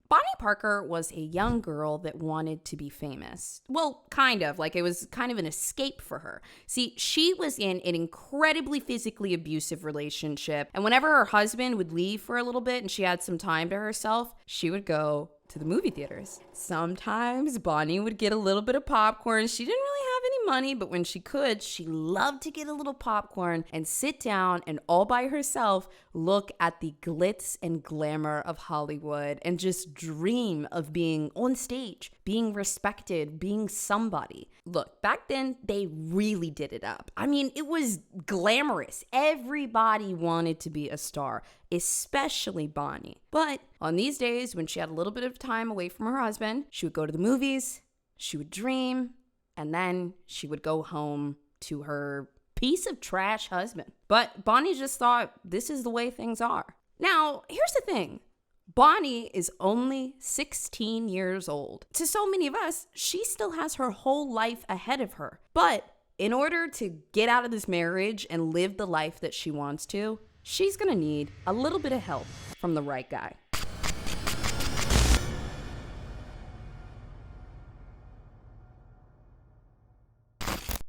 Bonnie Parker was a young girl that wanted to be famous. Well, kind of. Like, it was kind of an escape for her. See, she was in an incredibly physically abusive relationship, and whenever her husband would leave for a little bit and she had some time to herself, she would go to the movie theaters. Sometimes Bonnie would get a little bit of popcorn. She didn't really have any money, but when she could, she loved to get a little popcorn and sit down and all by herself look at the glitz and glamour of Hollywood and just dream of being on stage, being respected, being somebody. Look, back then, they really did it up. I mean, it was glamorous. Everybody wanted to be a star, especially Bonnie. But on these days, when she had a little bit of time away from her husband, she would go to the movies, she would dream, and then she would go home to her piece of trash husband. But Bonnie just thought, this is the way things are. Now, here's the thing. Bonnie is only 16 years old. To so many of us, she still has her whole life ahead of her. But in order to get out of this marriage and live the life that she wants to, she's gonna need a little bit of help from the right guy.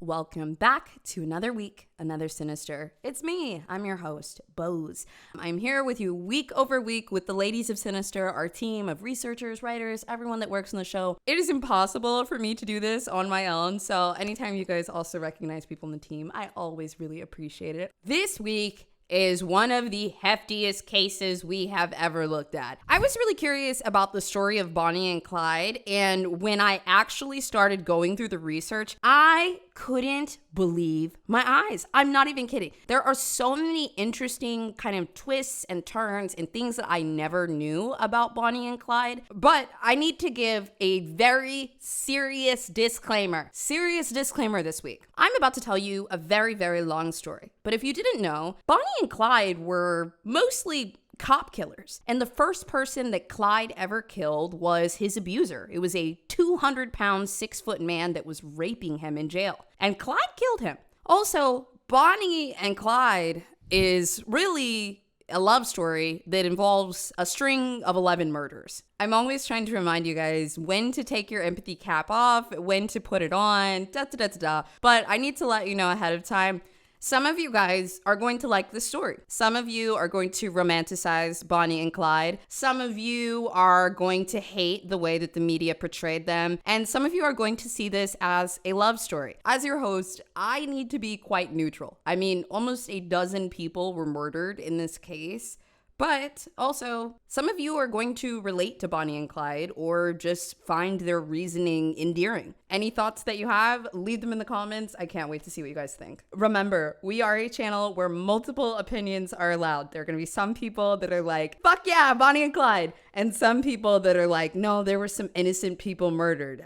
Welcome back to another week, another Sinister. It's me, I'm your host, BOZE. I'm here with you week over week with the ladies of Sinister, our team of researchers, writers, everyone that works on the show. It is impossible for me to do this on my own, so anytime you guys also recognize people in the team, I always really appreciate it. This week is one of the heftiest cases we have ever looked at. I was really curious about the story of Bonnie and Clyde, and when I actually started going through the research, I couldn't believe my eyes. I'm not even kidding. There are so many interesting kind of twists and turns and things that I never knew about Bonnie and Clyde, but I need to give a very serious disclaimer. Serious disclaimer this week. I'm about to tell you a very, very long story, but if you didn't know, Bonnie and Clyde were mostly cop killers. And the first person that Clyde ever killed was his abuser. It was a 200-pound, 6-foot man that was raping him in jail. And Clyde killed him. Also, Bonnie and Clyde is really a love story that involves a string of 11 murders. I'm always trying to remind you guys when to take your empathy cap off, when to put it on, But I need to let you know ahead of time, some of you guys are going to like this story. Some of you are going to romanticize Bonnie and Clyde. Some of you are going to hate the way that the media portrayed them. And some of you are going to see this as a love story. As your host, I need to be quite neutral. I mean, almost a dozen people were murdered in this case. But also, some of you are going to relate to Bonnie and Clyde or just find their reasoning endearing. Any thoughts that you have, leave them in the comments. I can't wait to see what you guys think. Remember, we are a channel where multiple opinions are allowed. There are going to be some people that are like, fuck yeah, Bonnie and Clyde. And some people that are like, no, there were some innocent people murdered.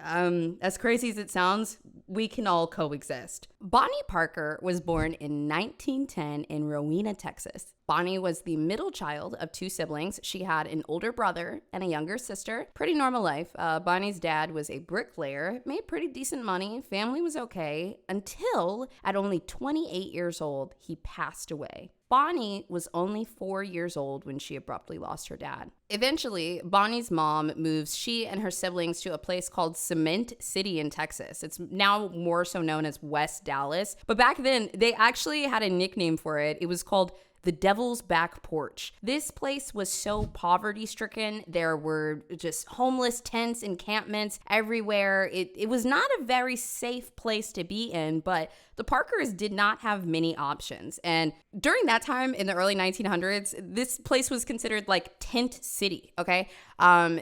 As crazy as it sounds, we can all coexist. Bonnie Parker was born in 1910 in Rowena, Texas. Bonnie was the middle child of 2 siblings. She had an older brother and a younger sister. Pretty normal life. Bonnie's dad was a bricklayer, made pretty decent money. Family was okay until at only 28 years old, he passed away. Bonnie was only 4 years old when she abruptly lost her dad. Eventually, Bonnie's mom moves she and her siblings to a place called Cement City in Texas. It's now more so known as West Dallas. But back then, they actually had a nickname for it. It was called the Devil's Back Porch. This place was so poverty-stricken. There were just homeless tents, encampments everywhere. It was not a very safe place to be in, but the Parkers did not have many options. And during that time in the early 1900s, this place was considered like tent city, okay?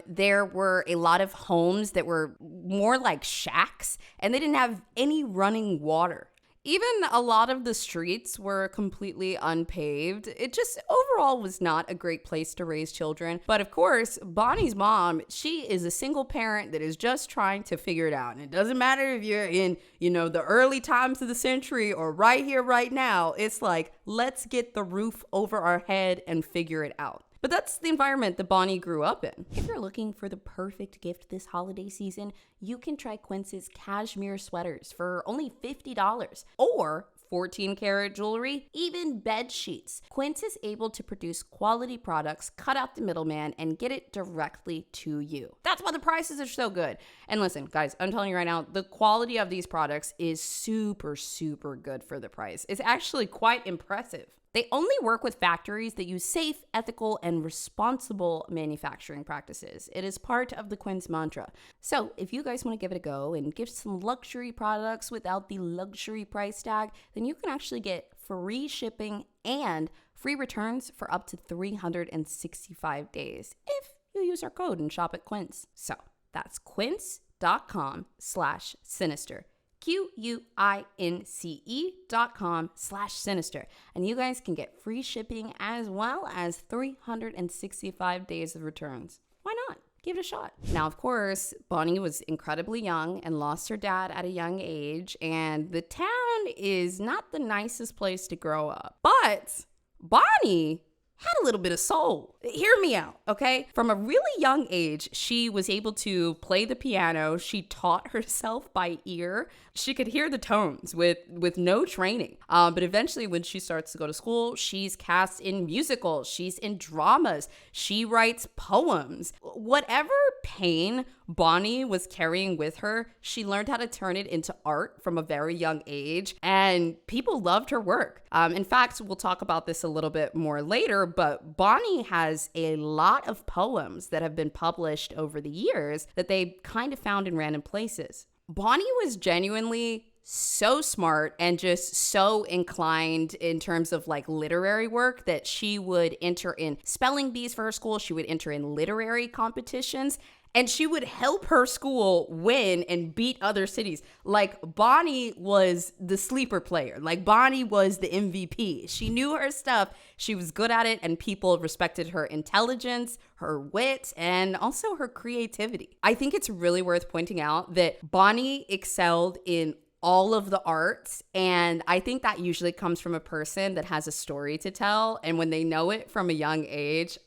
There were a lot of homes that were more like shacks, and they didn't have any running water. Even a lot of the streets were completely unpaved. It just overall was not a great place to raise children. But of course, Bonnie's mom, she is a single parent that is just trying to figure it out. And it doesn't matter if you're in, the early times of the century or right here, right now. It's like, let's get the roof over our head and figure it out. But that's the environment that Bonnie grew up in. If you're looking for the perfect gift this holiday season, you can try Quince's cashmere sweaters for only $50 or 14 karat jewelry, even bed sheets. Quince is able to produce quality products, cut out the middleman, and get it directly to you. That's why the prices are so good. And listen, guys, I'm telling you right now, the quality of these products is super, super good for the price. It's actually quite impressive. They only work with factories that use safe, ethical, and responsible manufacturing practices. It is part of the Quince mantra. So if you guys want to give it a go and give some luxury products without the luxury price tag, then you can actually get free shipping and free returns for up to 365 days if you use our code and shop at Quince. So that's quince.com/sinister. QUINCE.com/sinister. And you guys can get free shipping as well as 365 days of returns. Why not? Give it a shot. Now, of course, Bonnie was incredibly young and lost her dad at a young age, and the town is not the nicest place to grow up. But Bonnie had a little bit of soul. Hear me out, okay? From a really young age, she was able to play the piano. She taught herself by ear. She could hear the tones with no training. But eventually, when she starts to go to school, she's cast in musicals. She's in dramas. She writes poems. Whatever pain Bonnie was carrying with her, she learned how to turn it into art from a very young age, and people loved her work. In fact, we'll talk about this a little bit more later, but Bonnie has a lot of poems that have been published over the years that they kind of found in random places. Bonnie was genuinely so smart and just so inclined in terms of like literary work that she would enter in spelling bees for her school. She would enter in literary competitions, and she would help her school win and beat other cities. Like, Bonnie was the sleeper player. Like, Bonnie was the MVP. She knew her stuff. She was good at it, and people respected her intelligence, her wit, and also her creativity. I think it's really worth pointing out that Bonnie excelled in all of the arts, and I think that usually comes from a person that has a story to tell, and when they know it from a young age,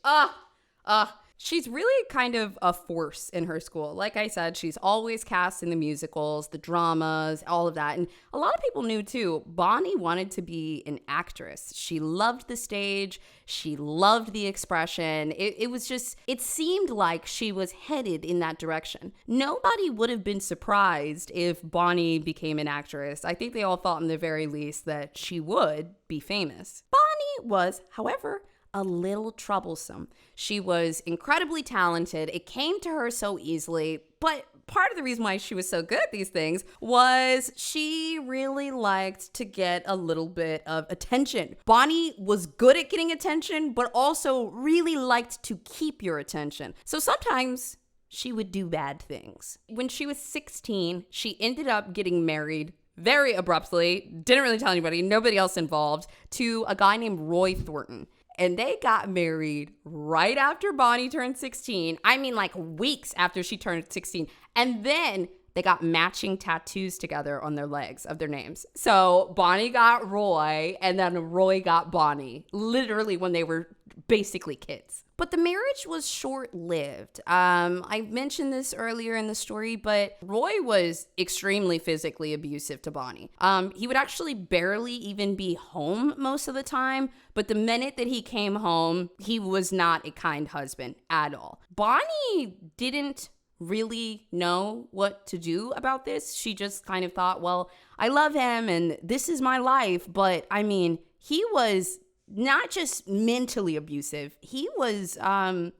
she's really kind of a force in her school. Like I said, she's always cast in the musicals, the dramas, all of that. And a lot of people knew too, Bonnie wanted to be an actress. She loved the stage. She loved the expression. It seemed like she was headed in that direction. Nobody would have been surprised if Bonnie became an actress. I think they all thought in the very least that she would be famous. Bonnie was, however, a little troublesome. She was incredibly talented. It came to her so easily, but part of the reason why she was so good at these things was she really liked to get a little bit of attention. Bonnie was good at getting attention, but also really liked to keep your attention. So sometimes she would do bad things. When she was 16, she ended up getting married very abruptly, didn't really tell anybody, nobody else involved, to a guy named Roy Thornton. And they got married right after Bonnie turned 16. I mean, like weeks after she turned 16. And then they got matching tattoos together on their legs of their names. So Bonnie got Roy, and then Roy got Bonnie, literally when they were basically kids. But the marriage was short-lived. I mentioned this earlier in the story, but Roy was extremely physically abusive to Bonnie. He would actually barely even be home most of the time, but the minute that he came home, he was not a kind husband at all. Bonnie didn't really know what to do about this. She just kind of thought, well, I love him and this is my life, but I mean, he was not just mentally abusive, he was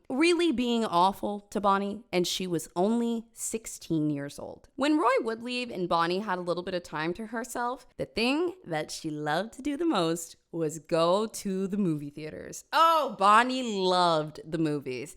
really being awful to Bonnie, and she was only 16 years old. When Roy would leave and Bonnie had a little bit of time to herself, the thing that she loved to do the most was go to the movie theaters. Oh, Bonnie loved the movies.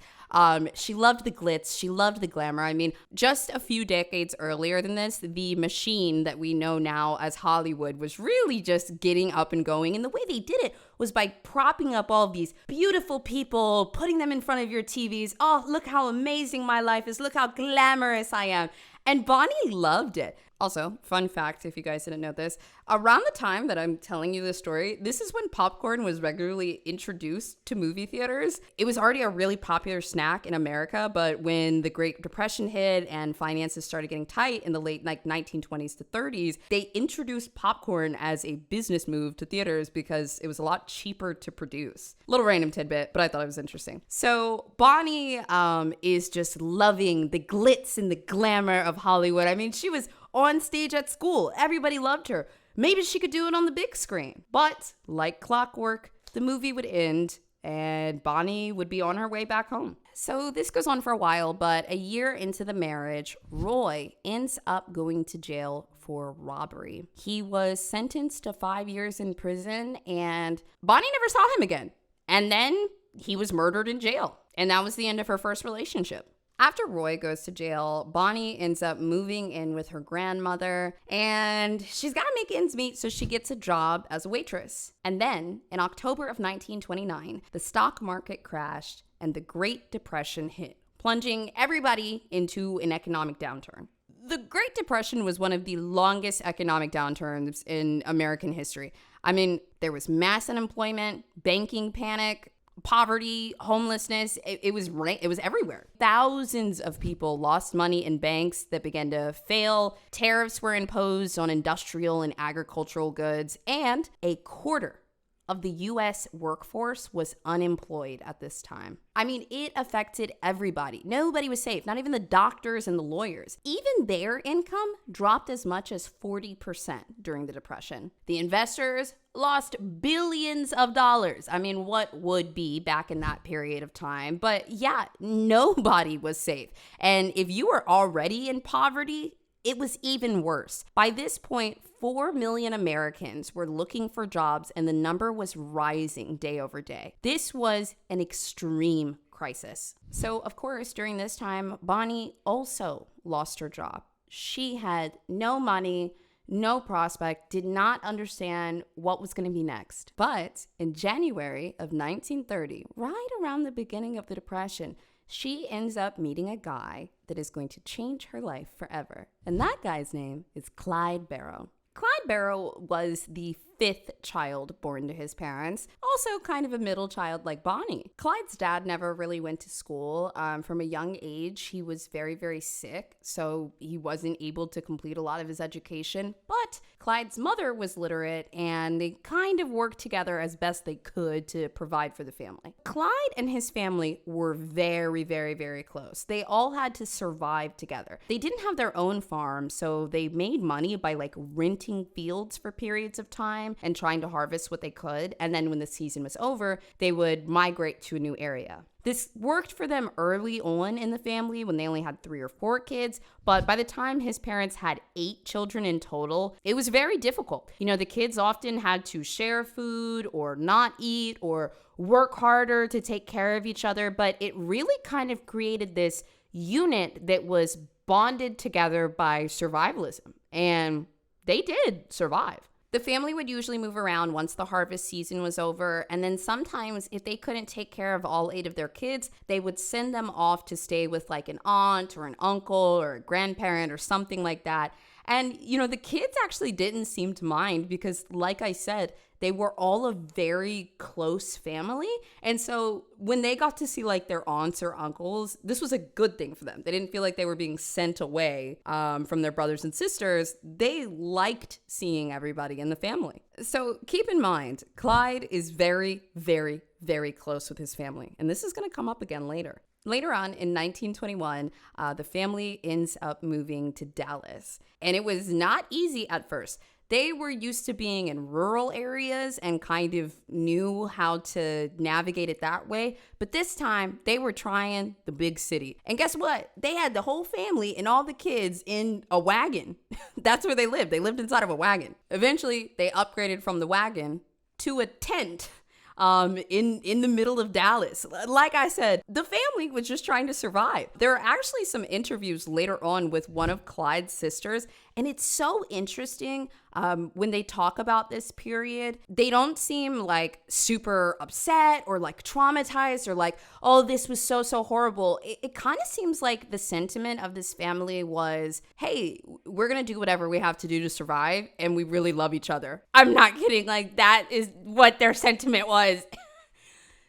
She loved the glitz. She loved the glamour. I mean, just a few decades earlier than this, the machine that we know now as Hollywood was really just getting up and going. And the way they did it was by propping up all of these beautiful people, putting them in front of your TVs. Oh, look how amazing my life is. Look how glamorous I am. And Bonnie loved it. Also, fun fact, if you guys didn't know this, around the time that I'm telling you this story, this is when popcorn was regularly introduced to movie theaters. It was already a really popular snack in America, but when the Great Depression hit and finances started getting tight in the late 1920s to 30s, they introduced popcorn as a business move to theaters because it was a lot cheaper to produce. Little random tidbit, but I thought it was interesting. So Bonnie is just loving the glitz and the glamour of Hollywood. I mean, she was on stage at school. Everybody loved her. Maybe she could do it on the big screen. But like clockwork, the movie would end and Bonnie would be on her way back home. So this goes on for a while, but a year into the marriage, Roy ends up going to jail for robbery. He was sentenced to 5 years in prison and Bonnie never saw him again. And then he was murdered in jail. And that was the end of her first relationship. After Roy goes to jail, Bonnie ends up moving in with her grandmother, and she's got to make ends meet, so she gets a job as a waitress. And then, in October of 1929, the stock market crashed and the Great Depression hit, plunging everybody into an economic downturn. The Great Depression was one of the longest economic downturns in American history. I mean, there was mass unemployment, banking panic, poverty, homelessness. It was everywhere. Thousands of people lost money in banks that began to fail. Tariffs were imposed on industrial and agricultural goods, and a quarter of the U.S. workforce was unemployed at this time. I mean, it affected everybody. Nobody was safe, not even the doctors and the lawyers. Even their income dropped as much as 40% during the Depression. The investors lost billions of dollars. I mean, what would be back in that period of time? But yeah, nobody was safe. And if you were already in poverty, it was even worse. By this point, 4 million Americans were looking for jobs, and the number was rising day over day. This was an extreme crisis. So, of course, during this time, Bonnie also lost her job. She had no money, no prospect, did not understand what was going to be next. But in January of 1930, right around the beginning of the Depression, she ends up meeting a guy that is going to change her life forever. And that guy's name is Clyde Barrow. Clyde Barrow was the 5th child born to his parents, also kind of a middle child like Bonnie. Clyde's dad never really went to school. From a young age, he was very, very sick, so he wasn't able to complete a lot of his education. But Clyde's mother was literate, and they kind of worked together as best they could to provide for the family. Clyde and his family were very, very, very close. They all had to survive together. They didn't have their own farm, so they made money by renting fields for periods of time and trying to harvest what they could. And then when the season was over, they would migrate to a new area. This worked for them early on in the family when they only had 3 or 4 kids. But by the time his parents had 8 children in total, it was very difficult. You know, the kids often had to share food or not eat or work harder to take care of each other. But it really kind of created this unit that was bonded together by survivalism. And they did survive. The family would usually move around once the harvest season was over, and then sometimes if they couldn't take care of all 8 of their kids, they would send them off to stay with an aunt or an uncle or a grandparent or something like that. And, the kids actually didn't seem to mind because, like I said, they were all a very close family. And so when they got to see their aunts or uncles, this was a good thing for them. They didn't feel like they were being sent away from their brothers and sisters. They liked seeing everybody in the family. So keep in mind, Clyde is very, very, very close with his family. And this is going to come up again later. Later on in 1921, the family ends up moving to Dallas. And it was not easy at first. They were used to being in rural areas and kind of knew how to navigate it that way. But this time, they were trying the big city. And guess what? They had the whole family and all the kids in a wagon. That's where they lived. They lived inside of a wagon. Eventually, they upgraded from the wagon to a tent. In the middle of Dallas. Like I said, the family was just trying to survive. There are actually some interviews later on with one of Clyde's sisters, and it's so interesting When they talk about this period, they don't seem like super upset or like traumatized or like, oh, this was so horrible. It kind of seems like the sentiment of this family was, hey, we're going to do whatever we have to do to survive, and we really love each other. I'm not kidding. Like, that is what their sentiment was.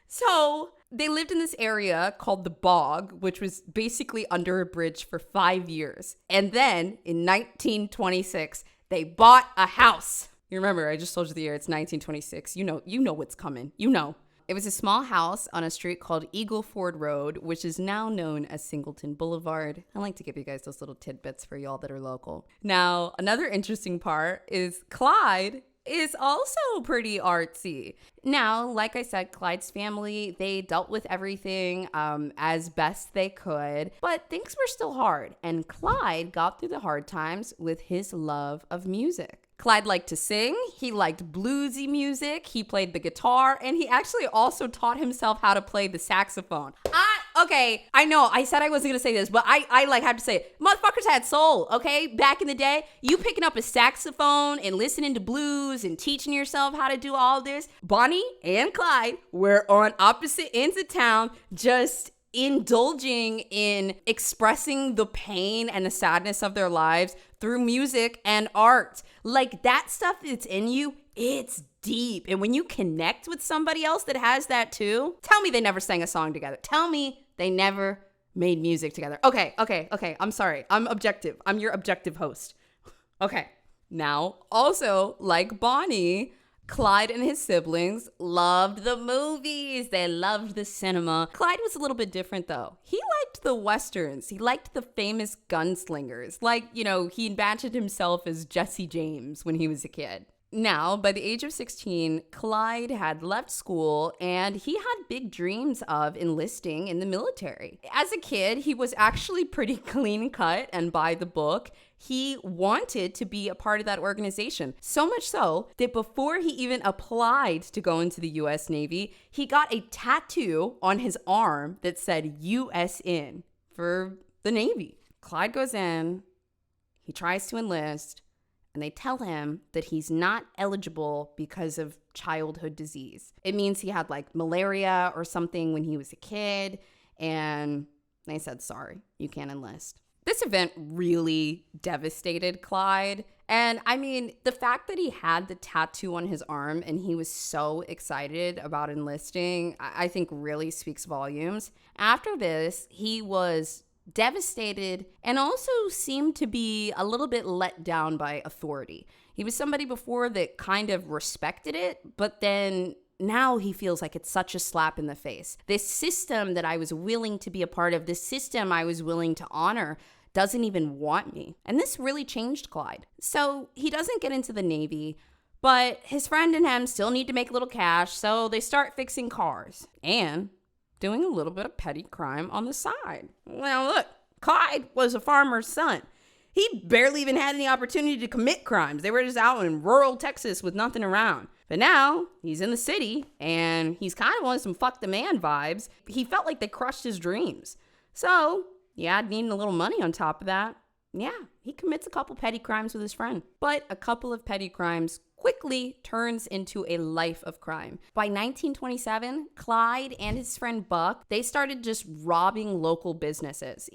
So they lived in this area called the Bog, which was basically under a bridge for 5 years. And then in 1926, they bought a house. You remember, I just told you the year, it's 1926. You know what's coming. You know. It was a small house on a street called Eagle Ford Road, which is now known as Singleton Boulevard. I like to give you guys those little tidbits for y'all that are local. Now, another interesting part is Clyde is also pretty artsy. Now, like I said, Clyde's family, they dealt with everything as best they could, but things were still hard. And Clyde got through the hard times with his love of music. Clyde liked to sing, he liked bluesy music, he played the guitar, and he actually also taught himself how to play the saxophone. Okay, I know, I said I wasn't gonna say this, but I like have to say it. Motherfuckers had soul, okay? Back in the day, you picking up a saxophone and listening to blues and teaching yourself how to do all this. Bonnie and Clyde were on opposite ends of town, just indulging in expressing the pain and the sadness of their lives through music and art. Like, that stuff that's in you, it's deep. And when you connect with somebody else that has that too, tell me they never sang a song together. Tell me they never made music together. Okay. I'm sorry. I'm objective. I'm your objective host. Okay. Now, also, like Bonnie, Clyde and his siblings loved the movies. They loved the cinema. Clyde was a little bit different, though. He liked the Westerns. He liked the famous gunslingers. Like, he imagined himself as Jesse James when he was a kid. Now, by the age of 16, Clyde had left school and he had big dreams of enlisting in the military. As a kid, he was actually pretty clean cut and by the book. He wanted to be a part of that organization. So much so that before he even applied to go into the US Navy, he got a tattoo on his arm that said US in for the Navy. Clyde goes in, he tries to enlist, and they tell him that he's not eligible because of childhood disease. It means he had like malaria or something when he was a kid, and they said, sorry, you can't enlist. This event really devastated Clyde. And I mean, the fact that he had the tattoo on his arm and he was so excited about enlisting, I think really speaks volumes. After this, he was devastated and also seemed to be a little bit let down by authority. He was somebody before that kind of respected it, but then now he feels like it's such a slap in the face. This system that I was willing to be a part of, this system I was willing to honor, doesn't even want me. And this really changed Clyde. So he doesn't get into the Navy, but his friend and him still need to make a little cash, so they start fixing cars and doing a little bit of petty crime on the side. Well, look, Clyde was a farmer's son. He barely even had any opportunity to commit crimes. They were just out in rural Texas with nothing around. But now he's in the city and he's kind of on some fuck the man vibes. He felt like they crushed his dreams. So, yeah, needing a little money on top of that. Yeah, he commits a couple petty crimes with his friend. But a couple of petty crimes quickly turns into a life of crime. By 1927, Clyde and his friend Buck, they started just robbing local businesses.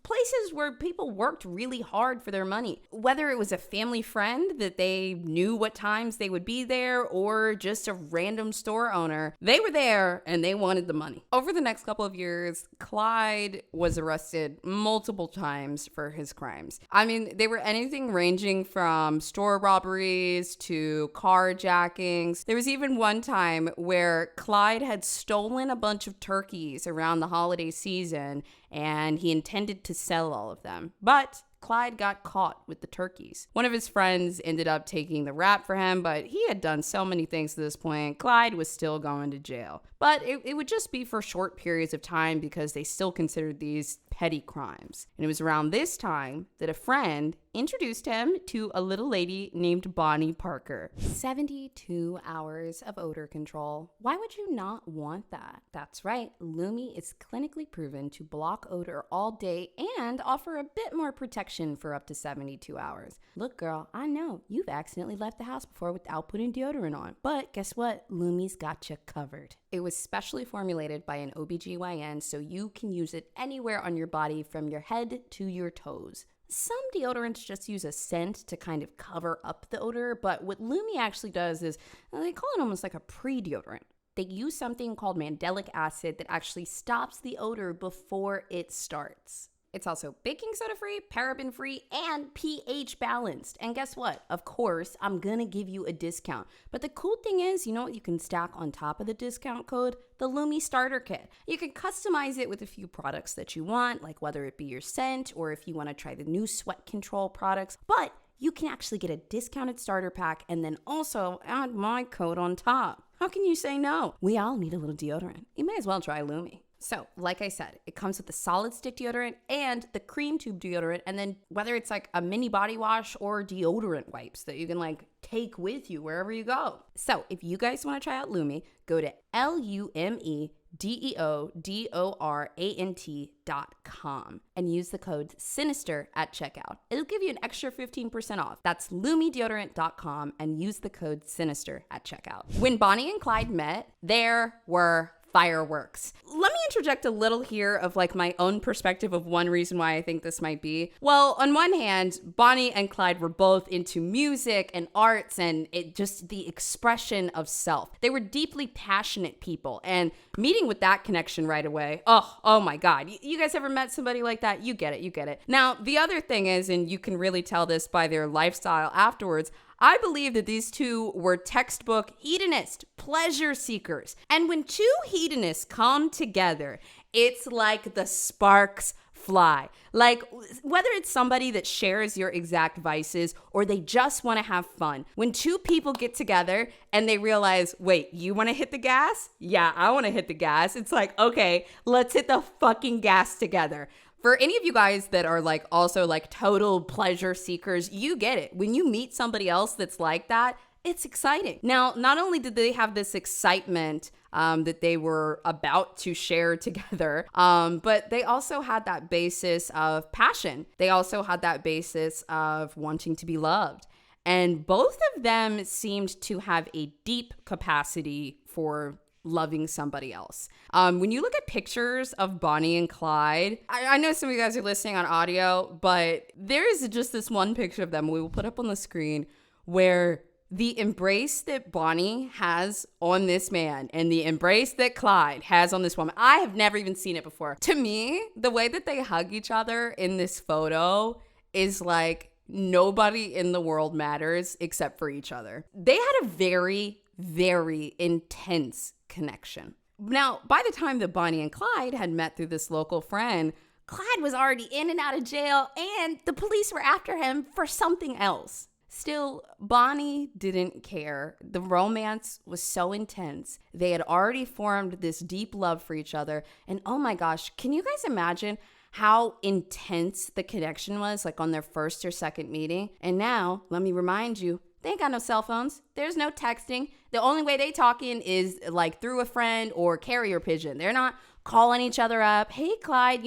Places where people worked really hard for their money. Whether it was a family friend that they knew what times they would be there or just a random store owner, they were there and they wanted the money. Over the next couple of years, Clyde was arrested multiple times for his crimes. I mean, they were anything ranging from store robberies to carjackings. There was even one time where Clyde had stolen a bunch of turkeys around the holiday season and he intended to sell all of them. But Clyde got caught with the turkeys. One of his friends ended up taking the rap for him, but he had done so many things to this point, Clyde was still going to jail. But it would just be for short periods of time because they still considered these petty crimes. And it was around this time that a friend introduced him to a little lady named Bonnie Parker. 72 hours of odor control. Why would you not want that? That's right, Lumi is clinically proven to block odor all day and offer a bit more protection for up to 72 hours. Look, girl, I know you've accidentally left the house before without putting deodorant on, but guess what? Lumi's got you covered. It was specially formulated by an OBGYN, so you can use it anywhere on your body from your head to your toes. Some deodorants just use a scent to kind of cover up the odor, but what Lumi actually does is they call it almost like a pre-deodorant. They use something called mandelic acid that actually stops the odor before it starts. It's also baking soda free, paraben free, and pH balanced. And guess what? Of course, I'm gonna give you a discount. But the cool thing is, you know what you can stack on top of the discount code? The Lumi Starter Kit. You can customize it with a few products that you want, like whether it be your scent or if you wanna try the new sweat control products. But you can actually get a discounted starter pack and then also add my code on top. How can you say no? We all need a little deodorant. You may as well try Lumi. So, like I said, it comes with the solid stick deodorant and the cream tube deodorant, and then whether it's like a mini body wash or deodorant wipes that you can like take with you wherever you go. So, if you guys want to try out Lumi, go to LumeDeodorant.com and use the code SINISTER at checkout. It'll give you an extra 15% off. That's LumeDeodorant.com and use the code SINISTER at checkout. When Bonnie and Clyde met, there were fireworks. Let me interject a little here of like my own perspective of one reason why I think this might be. Well, on one hand, Bonnie and Clyde were both into music and arts and it just the expression of self. They were deeply passionate people, and meeting with that connection right away, oh my God. You guys ever met somebody like that? You get it. Now, the other thing is, and you can really tell this by their lifestyle afterwards, I believe that these two were textbook hedonist pleasure seekers. And when two hedonists come together, it's like the sparks fly. Like whether it's somebody that shares your exact vices or they just want to have fun. When two people get together and they realize, wait, you want to hit the gas? Yeah, I want to hit the gas. It's like, okay, let's hit the fucking gas together. For any of you guys that are like also like total pleasure seekers, you get it. When you meet somebody else that's like that, it's exciting. Now, not only did they have this excitement that they were about to share together, but they also had that basis of passion. They also had that basis of wanting to be loved. And both of them seemed to have a deep capacity for loving somebody else. When you look at pictures of Bonnie and Clyde, I know some of you guys are listening on audio, but there is just this one picture of them we will put up on the screen where the embrace that Bonnie has on this man and the embrace that Clyde has on this woman, I have never even seen it before. To me, the way that they hug each other in this photo is like nobody in the world matters except for each other. They had a very, very intense connection. Now, by the time that Bonnie and Clyde had met through this local friend, Clyde was already in and out of jail and the police were after him for something else. Still, Bonnie didn't care. The romance was so intense. They had already formed this deep love for each other. And oh my gosh, can you guys imagine how intense the connection was like on their first or second meeting? And now, let me remind you, they ain't got no cell phones. There's no texting. The only way they talking is like through a friend or carrier pigeon. They're not calling each other up. Hey, Clyde,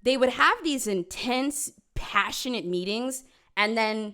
they would have these intense, passionate meetings and then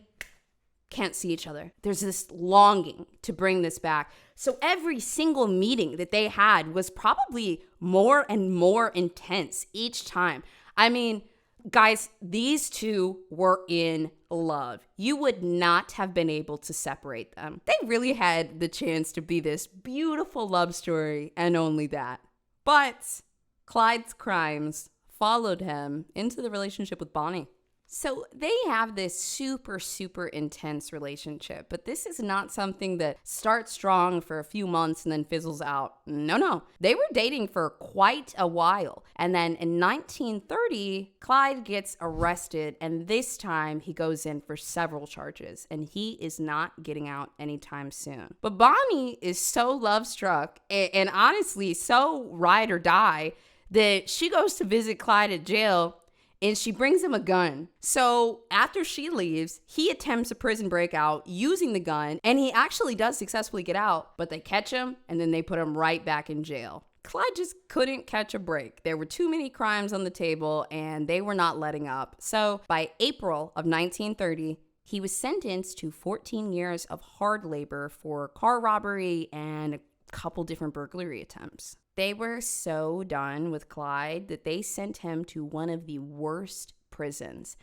can't see each other. There's this longing to bring this back. So every single meeting that they had was probably more and more intense each time. I mean, guys, these two were in love. You would not have been able to separate them. They really had the chance to be this beautiful love story and only that. But Clyde's crimes followed him into the relationship with Bonnie. So they have this super, super intense relationship, but this is not something that starts strong for a few months and then fizzles out. No. They were dating for quite a while. And then in 1930, Clyde gets arrested, and this time he goes in for several charges, and he is not getting out anytime soon. But Bonnie is so love-struck and honestly so ride or die that she goes to visit Clyde at jail. and she brings him a gun. So after she leaves, he attempts a prison breakout using the gun, and he actually does successfully get out, but they catch him and then they put him right back in jail. Clyde just couldn't catch a break. There were too many crimes on the table and they were not letting up. So by April of 1930, he was sentenced to 14 years of hard labor for car robbery and a couple different burglary attempts. They were so done with Clyde that they sent him to one of the worst prisons.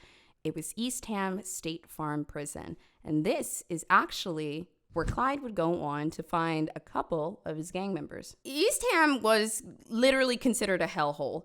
It was Eastham State Farm Prison. And this is actually where Clyde would go on to find a couple of his gang members. Eastham was literally considered a hellhole.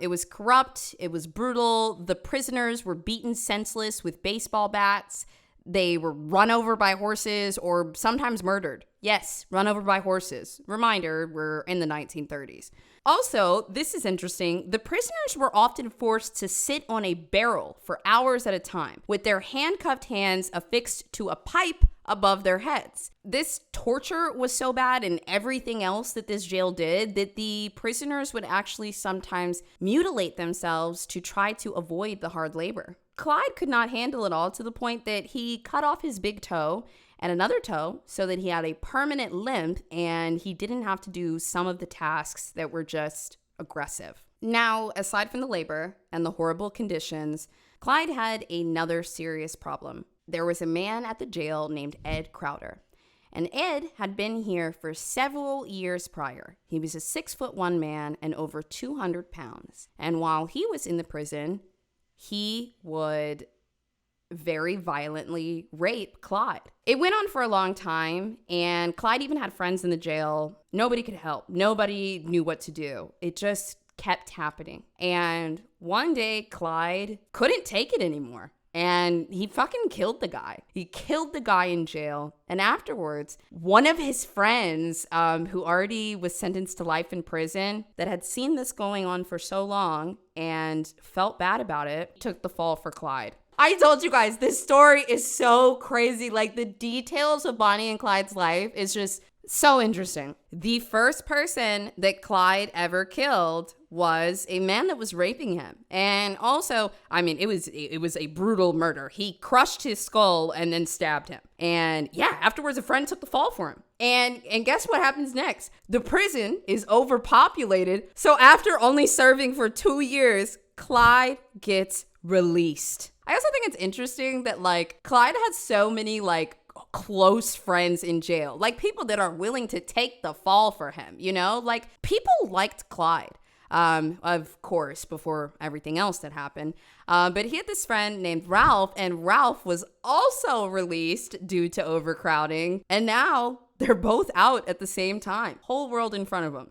It was corrupt, it was brutal, the prisoners were beaten senseless with baseball bats, they were run over by horses or sometimes murdered. Yes, run over by horses. Reminder, we're in the 1930s. Also, this is interesting, the prisoners were often forced to sit on a barrel for hours at a time, with their handcuffed hands affixed to a pipe above their heads. This torture was so bad and everything else that this jail did that the prisoners would actually sometimes mutilate themselves to try to avoid the hard labor. Clyde could not handle it all to the point that he cut off his big toe and another toe so that he had a permanent limp and he didn't have to do some of the tasks that were just aggressive. Now, aside from the labor and the horrible conditions, Clyde had another serious problem. There was a man at the jail named Ed Crowder. And Ed had been here for several years prior. He was a 6'1" man and over 200 pounds. And while he was in the prison, he would very violently rape Clyde. It went on for a long time, and Clyde even had friends in the jail. Nobody could help. Nobody knew what to do. It just kept happening. And one day, Clyde couldn't take it anymore. And he fucking killed the guy. He killed the guy in jail. And afterwards, one of his friends who already was sentenced to life in prison that had seen this going on for so long and felt bad about it, took the fall for Clyde. I told you guys, this story is so crazy. Like, the details of Bonnie and Clyde's life is just so interesting. The first person that Clyde ever killed was a man that was raping him. And also, I mean, it was a brutal murder. He crushed his skull and then stabbed him. And yeah, afterwards a friend took the fall for him. And guess what happens next? The prison is overpopulated. So after only serving for 2 years, Clyde gets released. I also think it's interesting that like Clyde had so many like close friends in jail, like people that are willing to take the fall for him, you know, like people liked Clyde, of course, before everything else that happened. But he had this friend named Ralph, and Ralph was also released due to overcrowding. And now they're both out at the same time, whole world in front of them.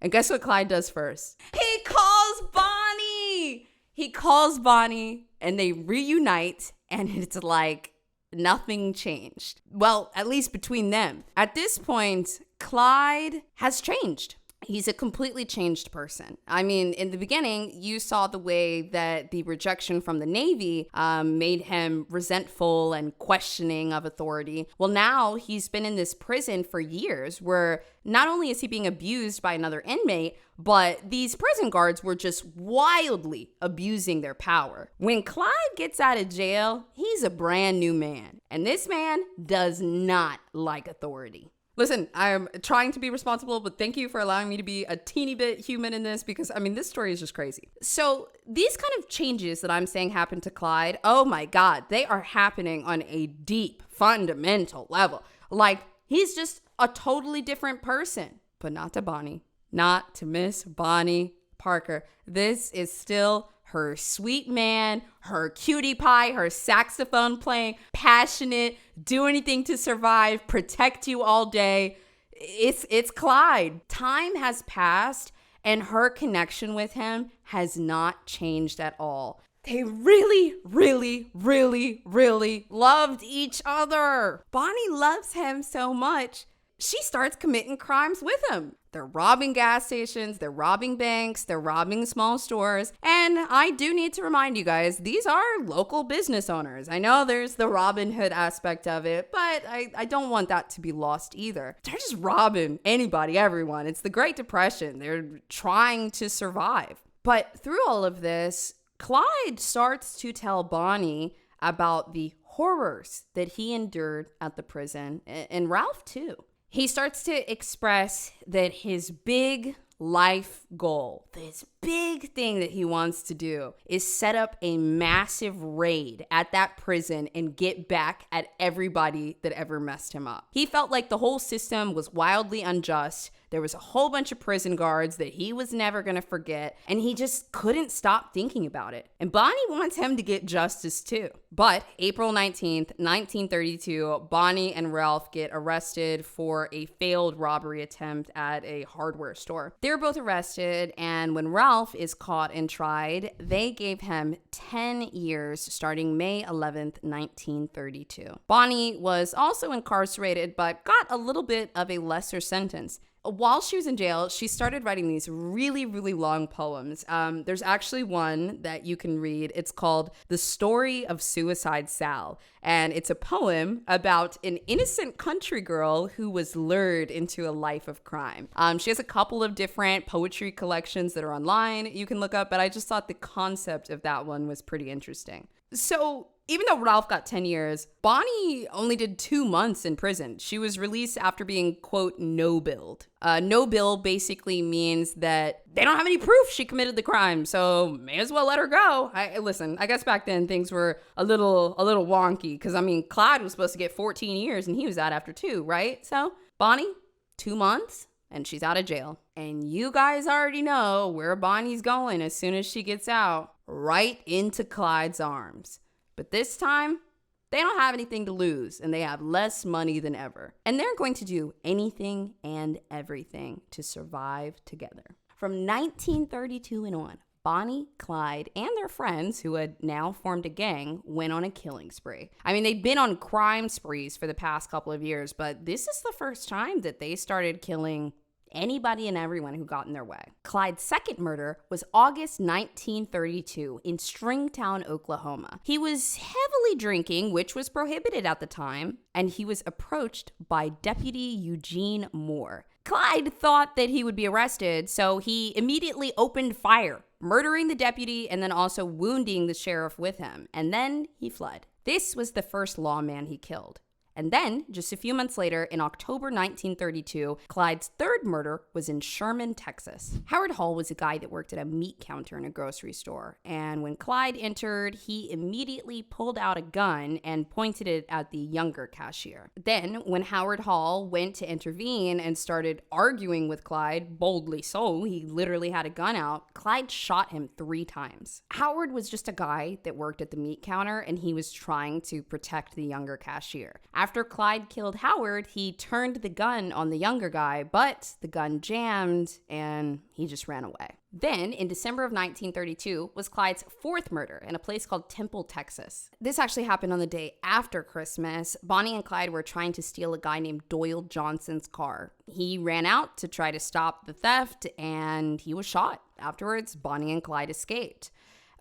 And guess what Clyde does first? He calls Bonnie. He calls Bonnie and they reunite, and it's like nothing changed. Well, at least between them. At this point, Clyde has changed. He's a completely changed person. I mean, in the beginning, you saw the way that the rejection from the Navy made him resentful and questioning of authority. Well, now he's been in this prison for years where not only is he being abused by another inmate, but these prison guards were just wildly abusing their power. When Clyde gets out of jail, he's a brand new man. And this man does not like authority. Listen, I'm trying to be responsible, but thank you for allowing me to be a teeny bit human in this because, I mean, this story is just crazy. So these kind of changes that I'm saying happened to Clyde, oh my God, they are happening on a deep, fundamental level. Like, he's just a totally different person, but not to Bonnie, not to Miss Bonnie Parker. This is still her sweet man, her cutie pie, her saxophone playing, passionate, do anything to survive, protect you all day. It's Clyde. Time has passed and her connection with him has not changed at all. They really, really, really, really loved each other. Bonnie loves him so much, she starts committing crimes with him. They're robbing gas stations, they're robbing banks, they're robbing small stores. And I do need to remind you guys, these are local business owners. I know there's the Robin Hood aspect of it, but I don't want that to be lost either. They're just robbing anybody, everyone. It's the Great Depression. They're trying to survive. But through all of this, Clyde starts to tell Bonnie about the horrors that he endured at the prison, and Ralph too. He starts to express that his big life goal, this big thing that he wants to do, is set up a massive raid at that prison and get back at everybody that ever messed him up. He felt like the whole system was wildly unjust. There was a whole bunch of prison guards that he was never going to forget, and he just couldn't stop thinking about it. And Bonnie wants him to get justice too. But April 19th, 1932, Bonnie and Ralph get arrested for a failed robbery attempt at a hardware store. They're both arrested, and when Ralph is caught and tried, they gave him 10 years starting May 11th, 1932. Bonnie was also incarcerated, but got a little bit of a lesser sentence. While she was in jail, she started writing these really, really long poems. There's actually one that you can read. It's called The Story of Suicide Sal. And it's a poem about an innocent country girl who was lured into a life of crime. She has a couple of different poetry collections that are online you can look up, but I just thought the concept of that one was pretty interesting. So even though Ralph got 10 years, Bonnie only did 2 months in prison. She was released after being, quote, no-billed. No-bill basically means that they don't have any proof she committed the crime, so may as well let her go. Listen, I guess back then things were a little wonky, because, I mean, Clyde was supposed to get 14 years, and he was out after 2, right? So, Bonnie, 2 months, and she's out of jail. And you guys already know where Bonnie's going as soon as she gets out. Right into Clyde's arms. But this time, they don't have anything to lose, and they have less money than ever. And they're going to do anything and everything to survive together. From 1932 and on, Bonnie, Clyde, and their friends, who had now formed a gang, went on a killing spree. I mean, they'd been on crime sprees for the past couple of years, but this is the first time that they started killing anybody and everyone who got in their way. Clyde's second murder was August 1932 in Stringtown, Oklahoma. He was heavily drinking, which was prohibited at the time, and he was approached by Deputy Eugene Moore. Clyde thought that he would be arrested, so he immediately opened fire, murdering the deputy and then also wounding the sheriff with him, and then he fled. This was the first lawman he killed. And then, just a few months later, in October 1932, Clyde's third murder was in Sherman, Texas. Howard Hall was a guy that worked at a meat counter in a grocery store. And when Clyde entered, he immediately pulled out a gun and pointed it at the younger cashier. Then, when Howard Hall went to intervene and started arguing with Clyde, boldly so, he literally had a gun out, Clyde shot him 3 times. Howard was just a guy that worked at the meat counter, and he was trying to protect the younger cashier. After Clyde killed Howard, he turned the gun on the younger guy, but the gun jammed and he just ran away. Then, in December of 1932, was Clyde's fourth murder in a place called Temple, Texas. This actually happened on the day after Christmas. Bonnie and Clyde were trying to steal a guy named Doyle Johnson's car. He ran out to try to stop the theft, and he was shot. Afterwards, Bonnie and Clyde escaped.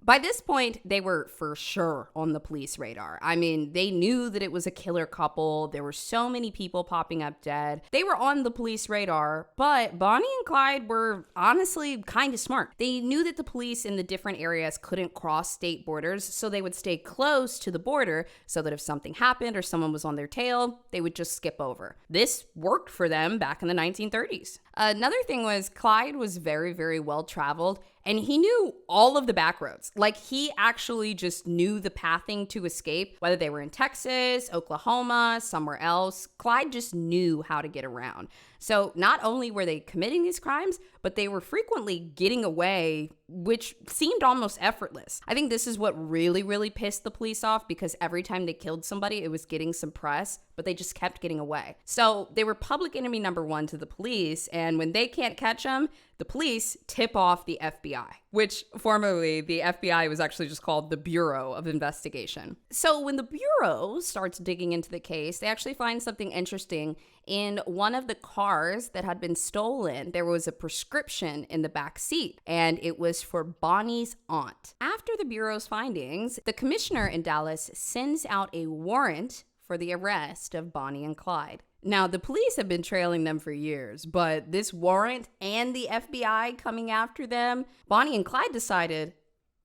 By this point, they were for sure on the police radar. I mean, they knew that it was a killer couple. There were so many people popping up dead. They were on the police radar, but Bonnie and Clyde were honestly kind of smart. They knew that the police in the different areas couldn't cross state borders, so they would stay close to the border so that if something happened or someone was on their tail, they would just skip over. This worked for them back in the 1930s. Another thing was Clyde was very, very well traveled, and he knew all of the back roads. Like, he actually just knew the pathing to escape, whether they were in Texas, Oklahoma, somewhere else. Clyde just knew how to get around. So not only were they committing these crimes, but they were frequently getting away, which seemed almost effortless. I think this is what really, really pissed the police off, because every time they killed somebody, it was getting some press, but they just kept getting away. So they were public enemy number 1 to the police, and when they can't catch them, the police tip off the FBI, which formerly the FBI was actually just called the Bureau of Investigation. So when the Bureau starts digging into the case, they actually find something interesting. In one of the cars that had been stolen, there was a prescription in the back seat, and it was for Bonnie's aunt. After the Bureau's findings, the commissioner in Dallas sends out a warrant for the arrest of Bonnie and Clyde. Now, the police have been trailing them for years, but this warrant and the FBI coming after them, Bonnie and Clyde decided,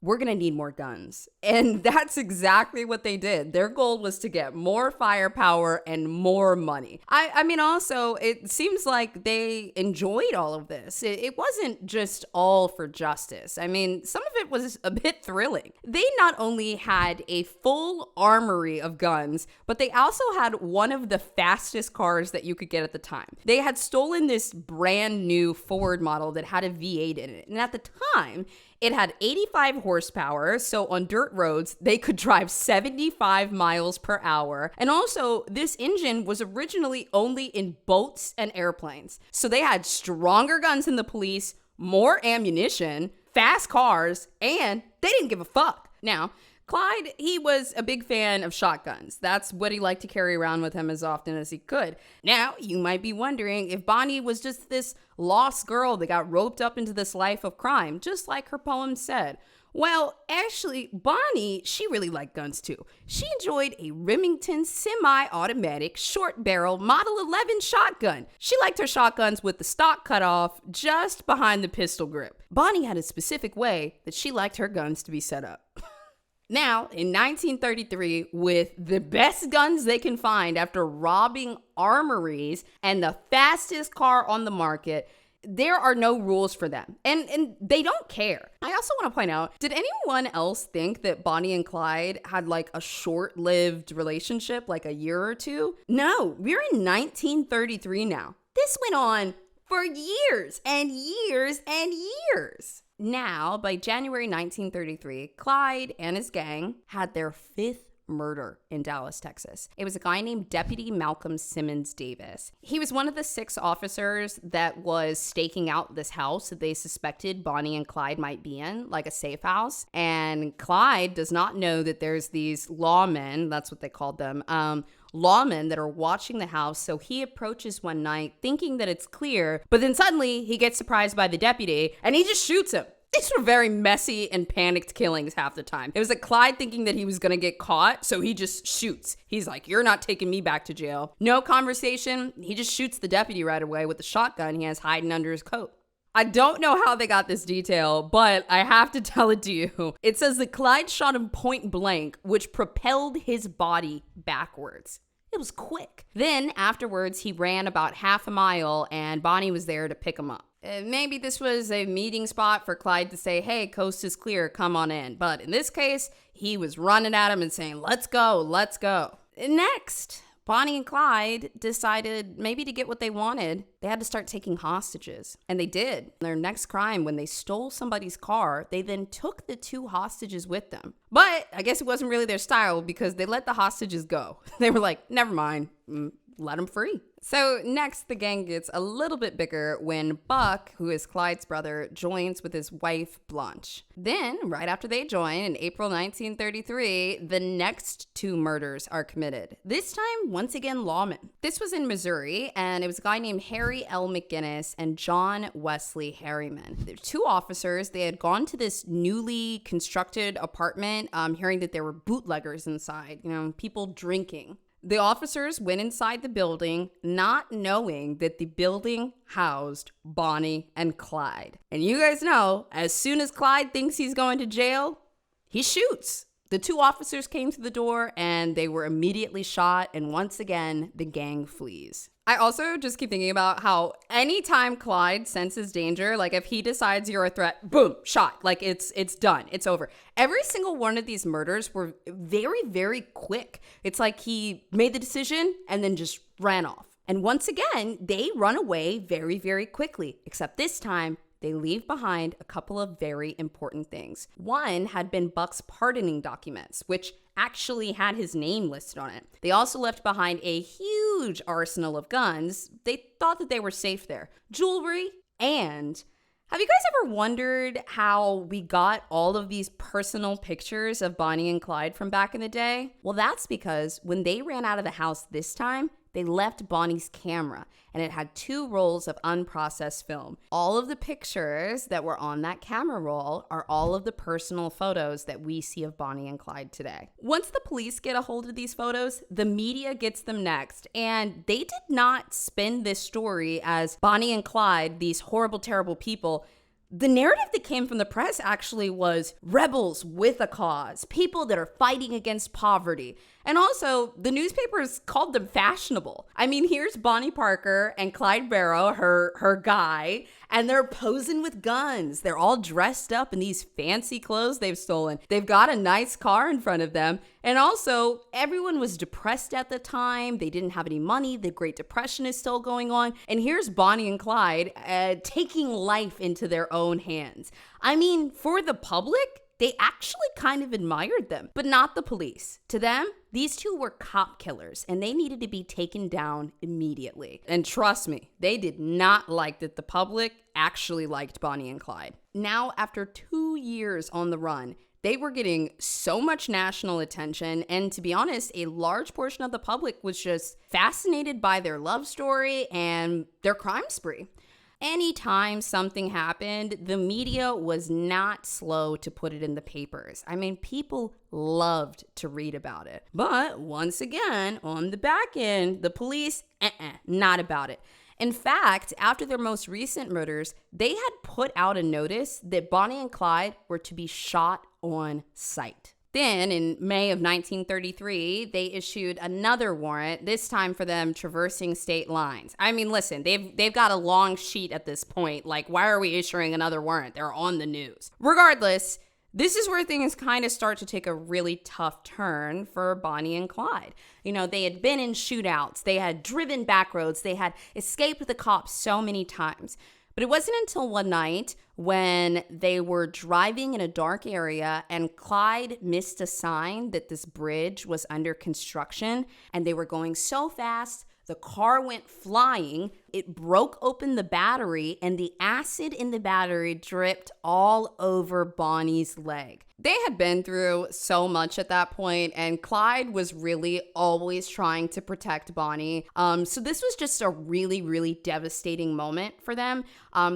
we're going to need more guns. And that's exactly what they did. Their goal was to get more firepower and more money. I mean, also, it seems like they enjoyed all of this. It wasn't just all for justice. I mean, some of it was a bit thrilling. They not only had a full armory of guns, but they also had one of the fastest cars that you could get at the time. They had stolen this brand new Ford model that had a V8 in it. And at the time, it had 85 horsepower, so on dirt roads, they could drive 75 miles per hour. And also, this engine was originally only in boats and airplanes. So they had stronger guns than the police, more ammunition, fast cars, and they didn't give a fuck. Now, Clyde, he was a big fan of shotguns. That's what he liked to carry around with him as often as he could. Now, you might be wondering if Bonnie was just this lost girl that got roped up into this life of crime, just like her poem said. Well, actually, Bonnie, she really liked guns too. She enjoyed a Remington semi-automatic short barrel Model 11 shotgun. She liked her shotguns with the stock cut off just behind the pistol grip. Bonnie had a specific way that she liked her guns to be set up. Now, in 1933, with the best guns they can find after robbing armories and the fastest car on the market, there are no rules for them. And they don't care. I also want to point out, did anyone else think that Bonnie and Clyde had like a short-lived relationship, like a year or two? No, we're in 1933 now. This went on for years and years and years. Now, by January 1933, Clyde and his gang had their fifth murder in Dallas, Texas. It was a guy named Deputy Malcolm Simmons Davis. He was one of the 6 officers that was staking out this house that they suspected Bonnie and Clyde might be in, like a safe house. And Clyde does not know that there's these lawmen, that's what they called them, lawmen that are watching the house. So he approaches one night thinking that it's clear, but then suddenly he gets surprised by the deputy and he just shoots him. These were very messy and panicked killings half the time. It was like Clyde thinking that he was going to get caught, so he just shoots. He's like, you're not taking me back to jail. No conversation. He just shoots the deputy right away with the shotgun he has hiding under his coat. I don't know how they got this detail, but I have to tell it to you. It says that Clyde shot him point blank, which propelled his body backwards. It was quick. Then afterwards, he ran about half a mile and Bonnie was there to pick him up. Maybe this was a meeting spot for Clyde to say, hey, coast is clear, come on in. But in this case, he was running at him and saying, let's go, let's go. Next, Bonnie and Clyde decided maybe to get what they wanted, they had to start taking hostages. And they did. Their next crime, when they stole somebody's car, they then took the 2 hostages with them. But I guess it wasn't really their style because they let the hostages go. They were like, never mind, let them free. So next, the gang gets a little bit bigger when Buck, who is Clyde's brother, joins with his wife, Blanche. Then, right after they join, in April 1933, the next 2 murders are committed. This time, once again, lawmen. This was in Missouri, and it was a guy named Harry L. McGinnis and John Wesley Harriman. They're 2 officers. They had gone to this newly constructed apartment, hearing that there were bootleggers inside, people drinking. The officers went inside the building, not knowing that the building housed Bonnie and Clyde. And you guys know, as soon as Clyde thinks he's going to jail, he shoots. The 2 officers came to the door and they were immediately shot. And once again, the gang flees. I also just keep thinking about how anytime Clyde senses danger, like if he decides you're a threat, boom, shot. Like it's done. It's over. Every single one of these murders were very, very quick. It's like he made the decision and then just ran off. And once again, they run away very, very quickly, except this time, they leave behind a couple of very important things. One had been Buck's pardoning documents, which actually had his name listed on it. They also left behind a huge arsenal of guns. They thought that they were safe there. Jewelry, and have you guys ever wondered how we got all of these personal pictures of Bonnie and Clyde from back in the day? Well, that's because when they ran out of the house this time, they left Bonnie's camera, and it had 2 rolls of unprocessed film. All of the pictures that were on that camera roll are all of the personal photos that we see of Bonnie and Clyde today. Once the police get a hold of these photos, the media gets them next, and they did not spin this story as Bonnie and Clyde, these horrible, terrible people. The narrative that came from the press actually was rebels with a cause, people that are fighting against poverty. And also, the newspapers called them fashionable. I mean, here's Bonnie Parker and Clyde Barrow, her guy, and they're posing with guns. They're all dressed up in these fancy clothes they've stolen. They've got a nice car in front of them. And also, everyone was depressed at the time. They didn't have any money. The Great Depression is still going on. And here's Bonnie and Clyde taking life into their own hands. I mean, for the public, they actually kind of admired them, but not the police. To them, these two were cop killers, and they needed to be taken down immediately. And trust me, they did not like that the public actually liked Bonnie and Clyde. Now, after 2 years on the run, they were getting so much national attention, and to be honest, a large portion of the public was just fascinated by their love story and their crime spree. Anytime something happened, the media was not slow to put it in the papers. I mean, people loved to read about it. But once again, on the back end, the police, not about it. In fact, after their most recent murders, they had put out a notice that Bonnie and Clyde were to be shot on sight. Then, in May of 1933, they issued another warrant, this time for them traversing state lines. I mean, listen, they've got a long sheet at this point. Like, why are we issuing another warrant? They're on the news. Regardless, this is where things kind of start to take a really tough turn for Bonnie and Clyde. You know, they had been in shootouts. They had driven back roads. They had escaped the cops so many times. But it wasn't until one night when they were driving in a dark area and Clyde missed a sign that this bridge was under construction, and they were going so fast, the car went flying. It broke open the battery, and the acid in the battery dripped all over Bonnie's leg. They had been through so much at that point, and Clyde was really always trying to protect Bonnie. So this was just a really, really devastating moment for them.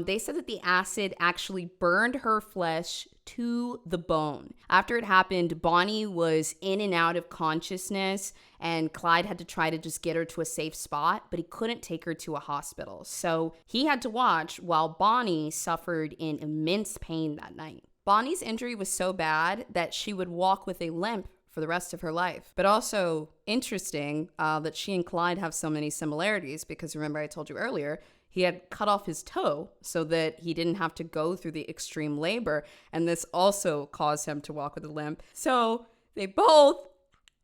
They said that the acid actually burned her flesh to the bone. After it happened, Bonnie was in and out of consciousness, and Clyde had to try to just get her to a safe spot, but he couldn't take her to a hospital. So he had to watch while Bonnie suffered in immense pain that night. Bonnie's injury was so bad that she would walk with a limp for the rest of her life. But also interesting that she and Clyde have so many similarities, because remember I told you earlier, he had cut off his toe so that he didn't have to go through the extreme labor, and this also caused him to walk with a limp. So they both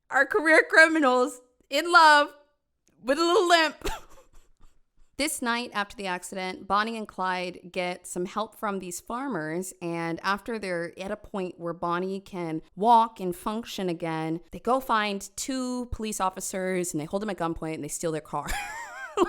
are career criminals in love with a little limp. This night after the accident, Bonnie and Clyde get some help from these farmers, and after they're at a point where Bonnie can walk and function again, they go find 2 police officers and they hold them at gunpoint and they steal their car.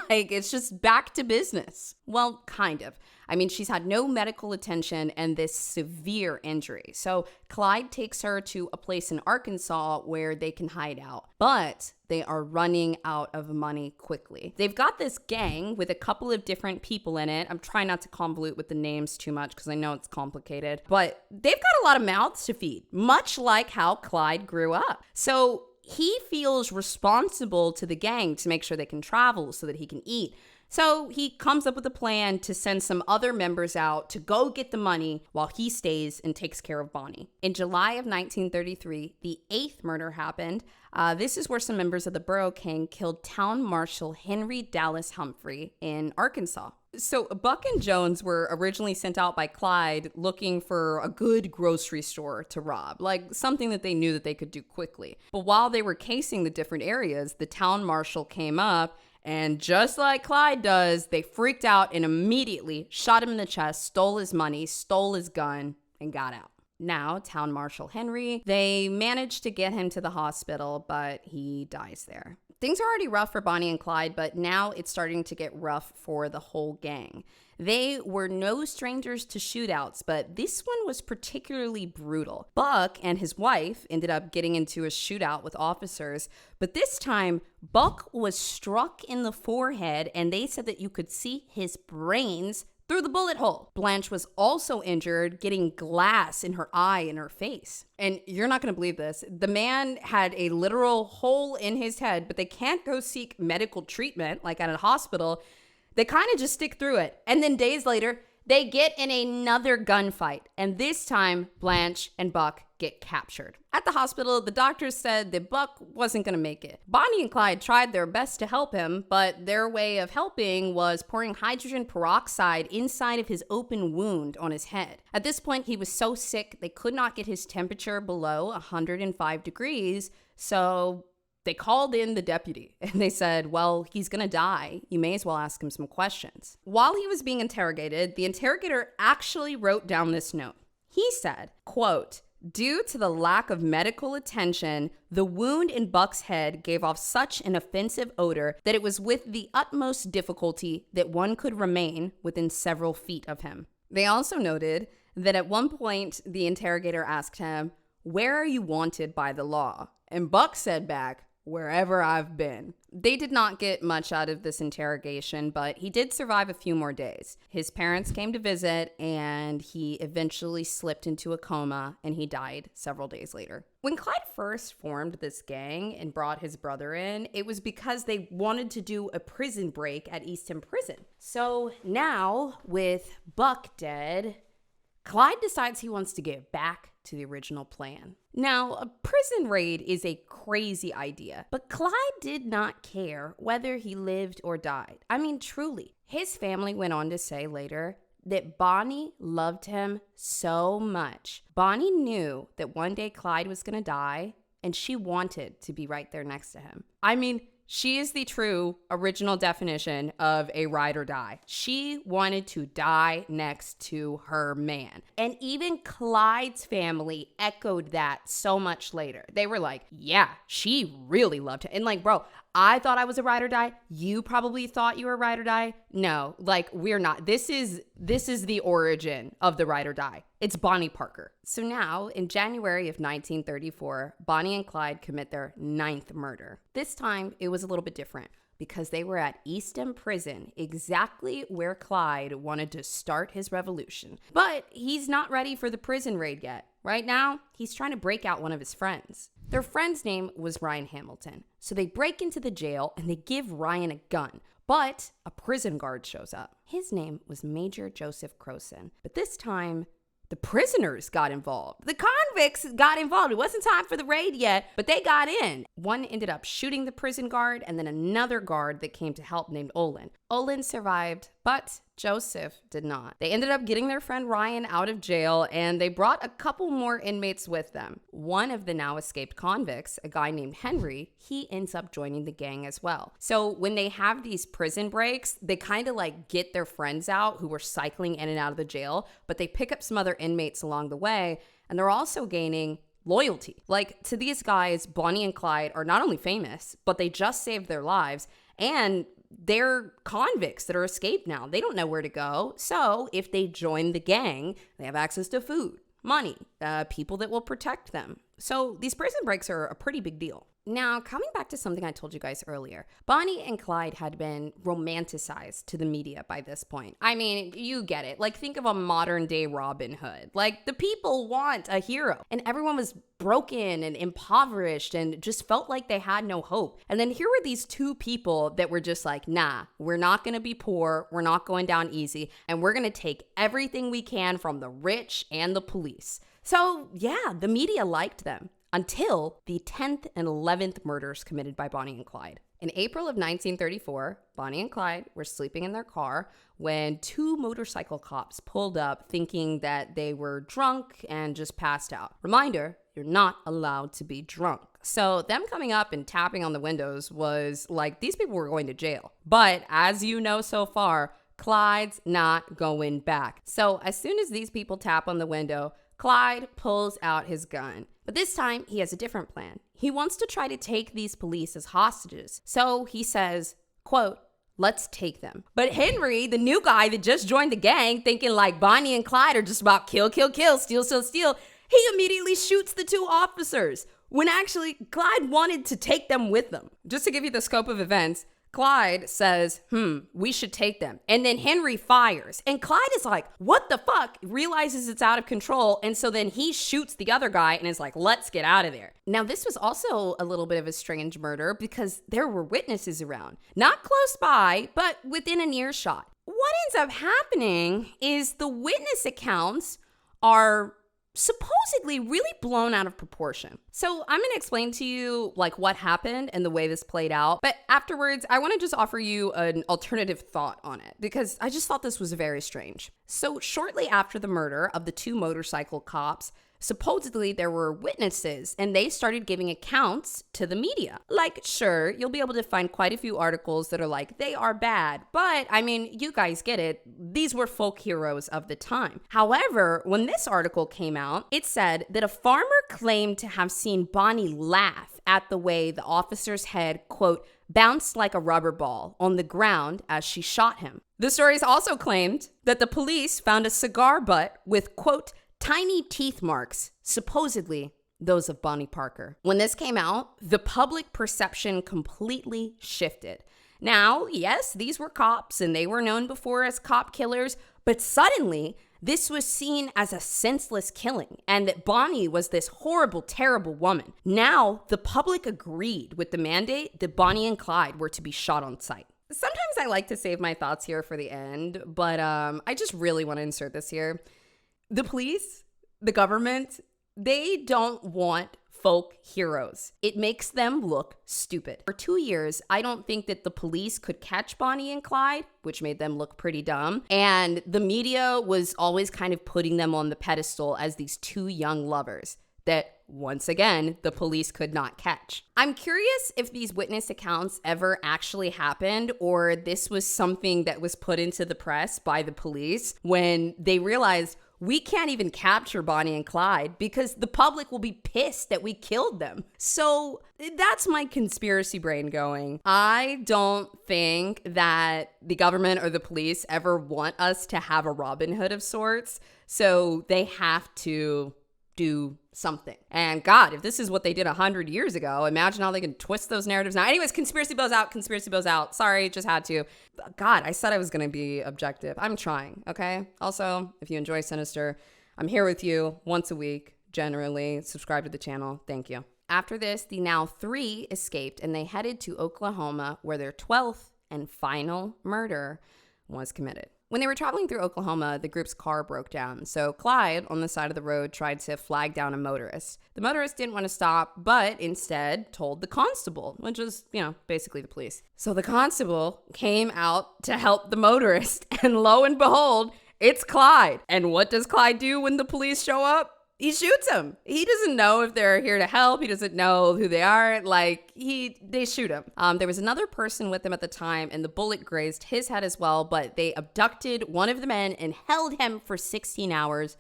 Like, it's just back to business. Well, kind of. I mean, she's had no medical attention and this severe injury. So Clyde takes her to a place in Arkansas where they can hide out. But they are running out of money quickly. They've got this gang with a couple of different people in it. I'm trying not to convolute with the names too much because I know it's complicated. But they've got a lot of mouths to feed, much like how Clyde grew up. So he feels responsible to the gang to make sure they can travel so that he can eat. So he comes up with a plan to send some other members out to go get the money while he stays and takes care of Bonnie. In July of 1933, the 8th murder happened. This is where some members of the Barrow Gang killed Town Marshal Henry Dallas Humphrey in Arkansas. So Buck and Jones were originally sent out by Clyde looking for a good grocery store to rob, like something that they knew that they could do quickly. But while they were casing the different areas, the town marshal came up, and just like Clyde does, they freaked out and immediately shot him in the chest, stole his money, stole his gun, and got out. Now, Town Marshal Henry, they managed to get him to the hospital, but he dies there. Things are already rough for Bonnie and Clyde, but now it's starting to get rough for the whole gang. They were no strangers to shootouts, but this one was particularly brutal. Buck and his wife ended up getting into a shootout with officers, but this time, Buck was struck in the forehead, and they said that you could see his brains through the bullet hole. Blanche was also injured, getting glass in her eye and her face. And you're not going to believe this. The man had a literal hole in his head, but they can't go seek medical treatment like at a hospital. They kind of just stick through it. And then days later, they get in another gunfight, and this time Blanche and Buck get captured. At the hospital, the doctors said that Buck wasn't going to make it. Bonnie and Clyde tried their best to help him, but their way of helping was pouring hydrogen peroxide inside of his open wound on his head. At this point, he was so sick they could not get his temperature below 105 degrees, so they called in the deputy and they said, well, he's gonna die. You may as well ask him some questions. While he was being interrogated, the interrogator actually wrote down this note. He said, quote, "Due to the lack of medical attention, the wound in Buck's head gave off such an offensive odor that it was with the utmost difficulty that one could remain within several feet of him." They also noted that at one point, the interrogator asked him, "Where are you wanted by the law?" And Buck said back, "Wherever I've been." They did not get much out of this interrogation, but he did survive a few more days. His parents came to visit, and he eventually slipped into a coma, and he died several days later. When Clyde first formed this gang and brought his brother in, it was because they wanted to do a prison break at Easton Prison. So now, with Buck dead, Clyde decides he wants to get back to the original plan. Now, a prison raid is a crazy idea, but Clyde did not care whether he lived or died. I mean, truly. His family went on to say later that Bonnie loved him so much. Bonnie knew that one day Clyde was going to die, and she wanted to be right there next to him. I mean, she is the true original definition of a ride or die. She wanted to die next to her man. And even Clyde's family echoed that so much later. They were like, yeah, she really loved him. And like, bro, I thought I was a ride or die. You probably thought you were a ride or die. No, like we're not. This is the origin of the ride or die. It's Bonnie Parker. So now, in January of 1934, Bonnie and Clyde commit their 9th murder. This time, it was a little bit different because they were at Easton Prison, exactly where Clyde wanted to start his revolution. But he's not ready for the prison raid yet. Right now, he's trying to break out one of his friends. Their friend's name was Ryan Hamilton. So they break into the jail and they give Ryan a gun. But a prison guard shows up. His name was Major Joseph Croson. But this time, the prisoners got involved. The convicts got involved. It wasn't time for the raid yet, but they got in. One ended up shooting the prison guard, and then another guard that came to help named Olin. Olin survived, but Joseph did not. They ended up getting their friend Ryan out of jail, and they brought a couple more inmates with them. One of the now escaped convicts, a guy named Henry, he ends up joining the gang as well. So when they have these prison breaks, they kind of like get their friends out who were cycling in and out of the jail, but they pick up some other inmates along the way, and they're also gaining loyalty. Like, to these guys, Bonnie and Clyde are not only famous, but they just saved their lives, and they're convicts that are escaped now. They don't know where to go. So if they join the gang, they have access to food, money, people that will protect them. So these prison breaks are a pretty big deal. Now, coming back to something I told you guys earlier, Bonnie and Clyde had been romanticized to the media by this point. I mean, you get it. Like, think of a modern day Robin Hood. Like, the people want a hero. And everyone was broken and impoverished and just felt like they had no hope. And then here were these two people that were just like, nah, we're not going to be poor. We're not going down easy. And we're going to take everything we can from the rich and the police. So yeah, the media liked them. Until the 10th and 11th murders committed by Bonnie and Clyde. In April of 1934, Bonnie and Clyde were sleeping in their car when two motorcycle cops pulled up thinking that they were drunk and just passed out. Reminder, you're not allowed to be drunk. So them coming up and tapping on the windows was like these people were going to jail. But as you know so far, Clyde's not going back. So as soon as these people tap on the window, Clyde pulls out his gun. But this time, he has a different plan. He wants to try to take these police as hostages. So he says, quote, let's take them. But Henry, the new guy that just joined the gang, thinking like Bonnie and Clyde are just about kill, kill, kill, steal, steal, steal, he immediately shoots the two officers when actually Clyde wanted to take them with them. Just to give you the scope of events, Clyde says, we should take them. And then Henry fires. And Clyde is like, what the fuck? Realizes it's out of control. And so then he shoots the other guy and is like, let's get out of there. Now, this was also a little bit of a strange murder because there were witnesses around. Not close by, but within an earshot. What ends up happening is the witness accounts are supposedly really blown out of proportion. So I'm going to explain to you like what happened and the way this played out. But afterwards, I want to just offer you an alternative thought on it because I just thought this was very strange. So shortly after the murder of the two motorcycle cops, supposedly there were witnesses and they started giving accounts to the media. Like, sure, you'll be able to find quite a few articles that are like, they are bad. But I mean, you guys get it. These were folk heroes of the time. However, when this article came out, it said that a farmer claimed to have seen Bonnie laugh at the way the officer's head, quote, bounced like a rubber ball on the ground as she shot him. The stories also claimed that the police found a cigar butt with, quote, tiny teeth marks, supposedly those of Bonnie Parker. When this came out, the public perception completely shifted. Now, yes, these were cops and they were known before as cop killers, but suddenly this was seen as a senseless killing and that Bonnie was this horrible, terrible woman. Now, the public agreed with the mandate that Bonnie and Clyde were to be shot on sight. Sometimes I like to save my thoughts here for the end, but I just really want to insert this here. The police, the government, they don't want folk heroes. It makes them look stupid. For 2 years, I don't think that the police could catch Bonnie and Clyde, which made them look pretty dumb. And the media was always kind of putting them on the pedestal as these two young lovers that, once again, the police could not catch. I'm curious if these witness accounts ever actually happened or this was something that was put into the press by the police when they realized, we can't even capture Bonnie and Clyde because the public will be pissed that we killed them. So that's my conspiracy brain going. I don't think that the government or the police ever want us to have a Robin Hood of sorts. So they have to do something. And God, if this is what they did 100 years ago, imagine how they can twist those narratives now. Anyways, conspiracy BOZE out, conspiracy BOZE out. Sorry, just had to. God, I said I was going to be objective. I'm trying, okay? Also, if you enjoy Sinister, I'm here with you once a week, generally. Subscribe to the channel. Thank you. After this, the now 3 escaped and they headed to Oklahoma where their 12th and final murder was committed. When they were traveling through Oklahoma, the group's car broke down. So Clyde, on the side of the road, tried to flag down a motorist. The motorist didn't want to stop, but instead told the constable, which was, basically the police. So the constable came out to help the motorist, and lo and behold, it's Clyde. And what does Clyde do when the police show up? He shoots him. He doesn't know if they're here to help. He doesn't know who they are. They shoot him. There was another person with him at the time, and the bullet grazed his head as well, but they abducted one of the men and held him for 16 hours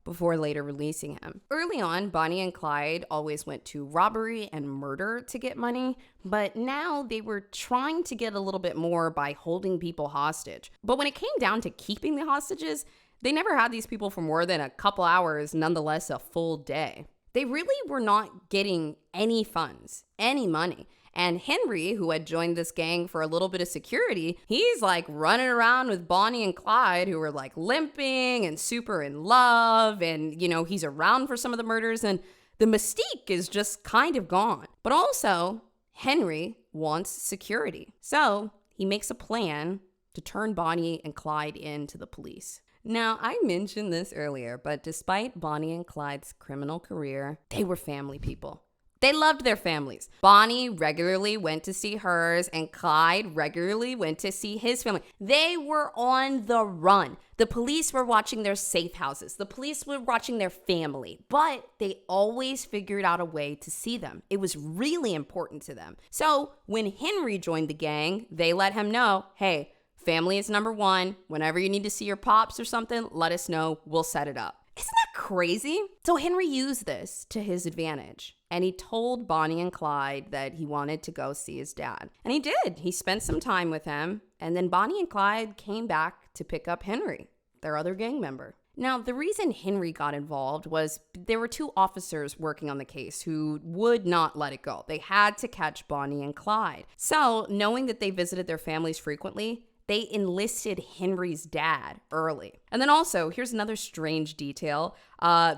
before later releasing him. Early on, Bonnie and Clyde always went to robbery and murder to get money, but now they were trying to get a little bit more by holding people hostage. But when it came down to keeping the hostages, they never had these people for more than a couple hours, nonetheless a full day. They really were not getting any funds, any money. And Henry, who had joined this gang for a little bit of security, he's running around with Bonnie and Clyde, who were limping and super in love. And, he's around for some of the murders and the mystique is just kind of gone. But also, Henry wants security. So he makes a plan to turn Bonnie and Clyde in to the police. Now, I mentioned this earlier, but despite Bonnie and Clyde's criminal career, they were family people. They loved their families. Bonnie regularly went to see hers, and Clyde regularly went to see his family. They were on the run. The police were watching their safe houses. The police were watching their family, but they always figured out a way to see them. It was really important to them. So when Henry joined the gang, they let him know, hey, family is number one. Whenever you need to see your pops or something, let us know. We'll set it up. Isn't that crazy? So Henry used this to his advantage. And he told Bonnie and Clyde that he wanted to go see his dad. And he did. He spent some time with him. And then Bonnie and Clyde came back to pick up Henry, their other gang member. Now, the reason Henry got involved was there were 2 officers working on the case who would not let it go. They had to catch Bonnie and Clyde. So, knowing that they visited their families frequently, they enlisted Henry's dad early. And then also, here's another strange detail.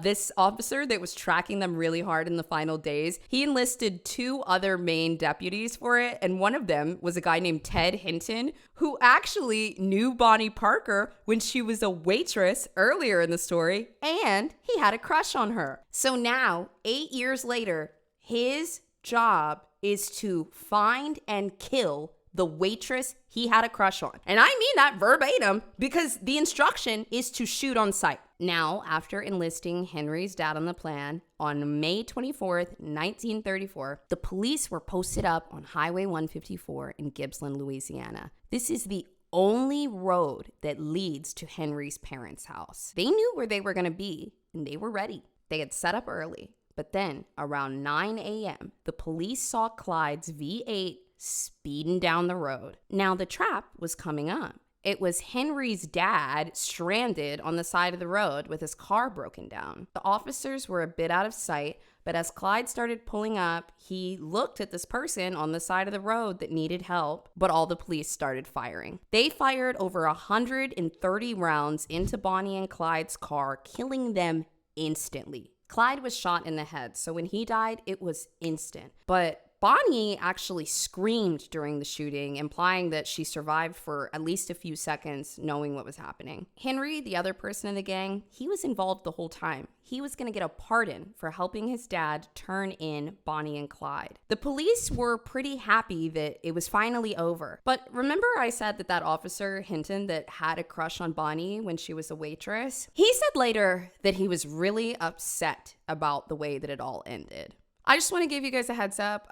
This officer that was tracking them really hard in the final days, he enlisted 2 other main deputies for it. And one of them was a guy named Ted Hinton, who actually knew Bonnie Parker when she was a waitress earlier in the story. And he had a crush on her. So now, 8 years later, his job is to find and kill the waitress he had a crush on. And I mean that verbatim, because the instruction is to shoot on sight. Now, after enlisting Henry's dad on the plan, on May 24th, 1934, the police were posted up on Highway 154 in Gippsland, Louisiana. This is the only road that leads to Henry's parents' house. They knew where they were going to be, and they were ready. They had set up early. But then, around 9 a.m., the police saw Clyde's V8 speeding down the road. Now, the trap was coming up. It was Henry's dad stranded on the side of the road with his car broken down. The officers were a bit out of sight, but as Clyde started pulling up, he looked at this person on the side of the road that needed help, but all the police started firing. They fired over 130 rounds into Bonnie and Clyde's car, killing them instantly. Clyde was shot in the head, so when he died, it was instant. But Bonnie actually screamed during the shooting, implying that she survived for at least a few seconds, knowing what was happening. Henry, the other person in the gang, he was involved the whole time. He was going to get a pardon for helping his dad turn in Bonnie and Clyde. The police were pretty happy that it was finally over. But remember I said that officer Hinton that had a crush on Bonnie when she was a waitress? He said later that he was really upset about the way that it all ended. I just want to give you guys a heads up.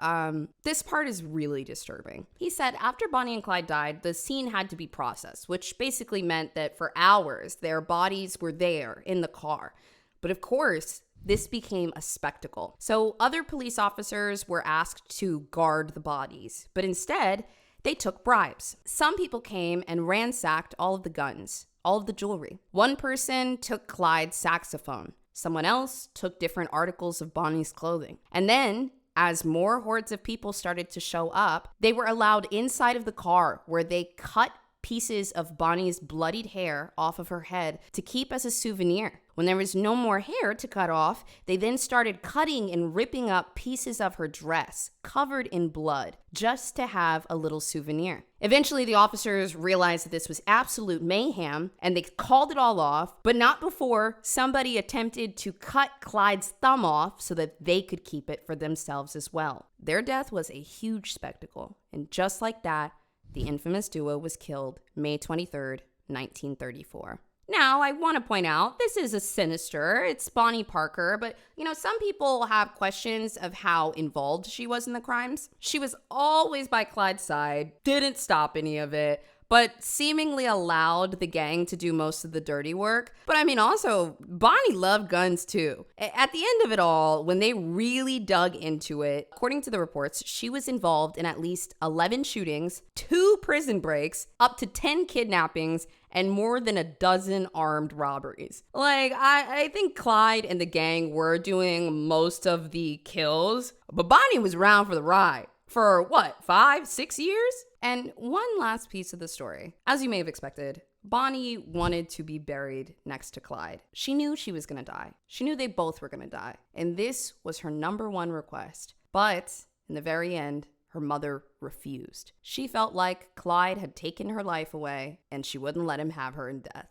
This part is really disturbing. He said after Bonnie and Clyde died, the scene had to be processed, which basically meant that for hours, their bodies were there in the car. But of course, this became a spectacle. So other police officers were asked to guard the bodies, but instead, they took bribes. Some people came and ransacked all of the guns, all of the jewelry. One person took Clyde's saxophone. Someone else took different articles of Bonnie's clothing. And then, as more hordes of people started to show up, they were allowed inside of the car where they cut pieces of Bonnie's bloodied hair off of her head to keep as a souvenir. When there was no more hair to cut off, they then started cutting and ripping up pieces of her dress, covered in blood, just to have a little souvenir. Eventually, the officers realized that this was absolute mayhem, and they called it all off, but not before somebody attempted to cut Clyde's thumb off so that they could keep it for themselves as well. Their death was a huge spectacle, and just like that, the infamous duo was killed May 23rd, 1934. Now, I want to point out, this is a Sinister. It's Bonnie Parker, but, some people have questions of how involved she was in the crimes. She was always by Clyde's side, didn't stop any of it, but seemingly allowed the gang to do most of the dirty work. But also, Bonnie loved guns too. At the end of it all, when they really dug into it, according to the reports, she was involved in at least 11 shootings, 2 prison breaks, up to 10 kidnappings, and more than a dozen armed robberies. I think Clyde and the gang were doing most of the kills, but Bonnie was around for the ride. For 5, 6 years? And one last piece of the story. As you may have expected, Bonnie wanted to be buried next to Clyde. She knew she was gonna die. She knew they both were gonna die. And this was her number one request. But in the very end, her mother refused. She felt like Clyde had taken her life away and she wouldn't let him have her in death.